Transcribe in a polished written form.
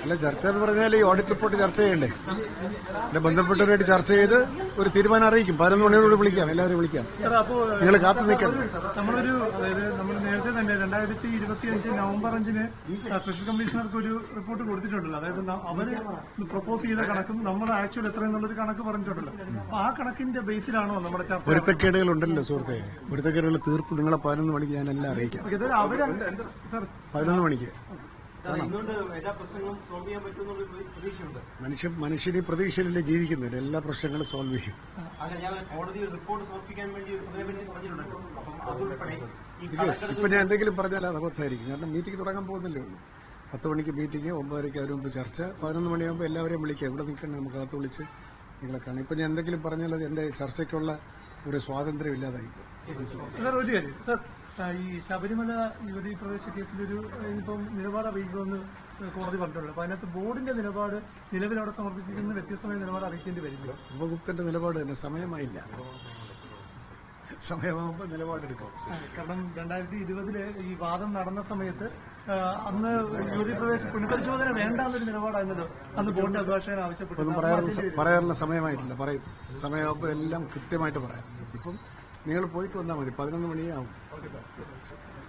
അല്ല, ചർച്ച എന്ന് പറഞ്ഞാൽ ഈ ഓഡിറ്റ് റിപ്പോർട്ട് ചർച്ച ചെയ്യണ്ടേ? എന്നെ ബന്ധപ്പെട്ടവരായിട്ട് ചർച്ച ചെയ്ത് ഒരു തീരുമാനം അറിയിക്കും. 11 മണിയോടുകൂടി വിളിക്കാം, എല്ലാവരും വിളിക്കാം. നിങ്ങൾ കാത്തു നിൽക്കണം. നമ്മളൊരു അതായത് നമ്മൾ നേരത്തെ തന്നെ 2025 നവംബർ 5-ന് സ്പെഷ്യൽ കമ്മീഷണർക്ക് ഒരു റിപ്പോർട്ട് കൊടുത്തിട്ടുണ്ടല്ലോ. അതായത് അവര് പ്രപ്പോസ് ചെയ്ത കണക്കും നമ്മൾ ആക്ച്വൽ എത്രയെന്നുള്ളൊരു കണക്ക് പറഞ്ഞിട്ടുണ്ടല്ലോ. അപ്പൊ ആ കണക്കിന്റെ ബേസിലാണോ നമ്മുടെ ചർച്ച? പൊരുത്തക്കേടുകൾ ഉണ്ടല്ലോ സുഹൃത്തെ. പൊരുത്തക്കേടുകൾ തീർത്ത് നിങ്ങളെ 11 മണിക്ക് ഞാൻ എല്ലാം അറിയിക്കാം. 11 മണിക്ക് മനുഷ്യന് പ്രതീക്ഷയിലല്ലേ ജീവിക്കുന്നത്. എല്ലാ പ്രശ്നങ്ങളും സോൾവ് ചെയ്യും. ഇപ്പൊ ഞാൻ എന്തെങ്കിലും പറഞ്ഞാൽ അത് അബദ്ധമായിരിക്കും. കാരണം മീറ്റിംഗ് തുടങ്ങാൻ പോകുന്നില്ലേ ഉള്ളൂ. 10 മണിക്ക് മീറ്റിംഗ്, 9:30 അതിന് മുമ്പ് ചർച്ച, 11 മണിയാകുമ്പോൾ എല്ലാവരെയും വിളിക്കാം. ഇവിടെ നിൽക്കണേ, നമുക്ക് അകത്ത് വിളിച്ച് നിങ്ങളെ കാണാം. ഇപ്പൊ ഞാൻ എന്തെങ്കിലും പറഞ്ഞാൽ അത് എന്റെ ചർച്ചയ്ക്കുള്ള ഒരു സ്വാതന്ത്ര്യം ഇല്ലാതായിപ്പോ. ഈ ശബരിമല യുവതീ പ്രവേശ കേസിലൊരു ഇപ്പം നിലപാട് അറിയിക്കുമെന്ന് കോടതി പറഞ്ഞിട്ടുള്ളത്. അപ്പൊ അതിനകത്ത് ബോർഡിന്റെ നിലപാട് നിലവിൽ അവിടെ സമർപ്പിച്ചിരിക്കുന്ന വ്യത്യസ്തമായ നിലപാട് അറിയിക്കേണ്ടി വരില്ല. ഉപഗുപ്തന്റെ നിലപാട് തന്നെ സമയമായില്ല. സമയമാകുമ്പോൾ നിലപാടെടുക്കും. കാരണം 2020 ഈ വാദം നടന്ന സമയത്ത് അന്ന് യുവതീ പ്രവേശ പുനഃപരിശോധന വേണ്ടാന്നൊരു നിലപാടായിരുന്നല്ലോ അന്ന് ബോർഡിന്റെ അഭിഭാഷകൻ ആവശ്യപ്പെട്ടു. പറയാനുള്ള സമയമായിട്ടില്ല. പറയും, സമയമാകുമ്പോൾ എല്ലാം കൃത്യമായിട്ട് പറയാം. ഇപ്പം നിങ്ങൾ പോയിട്ട് വന്നാൽ മതി. 11 മണിയാവും.